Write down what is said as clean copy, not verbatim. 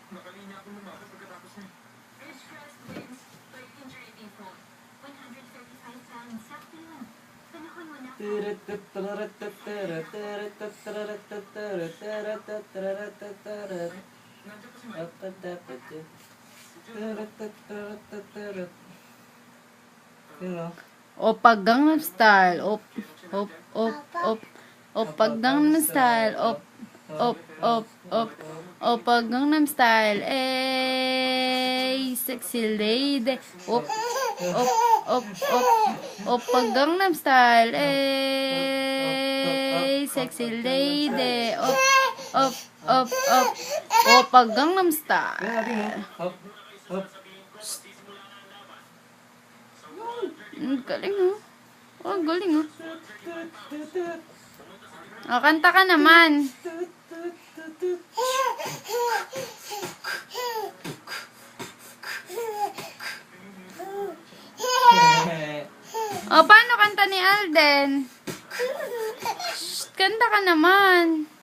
Nakalinya akong lumabas pagkatapos niya. Rich Cross Twins, birth injury people. 135 pounds, sakto yun. Panahon mo na. Nandiyan pa si Mike. Oppa Gangnam Style. Op, op, op, op. Oppa Gangnam Style. Op, op, op, op. Oppa Gangnam Style. Ey, sexy lady. Op, op, op, op. Oppa Gangnam Style. Ey, sexy lady. Op, op, op, op. Oppa Gangnam Style. Galing oh. Oh, galing oh. Oh, kanta ka naman. Oh, paano kanta ni Alden? Shh, kanta ka naman.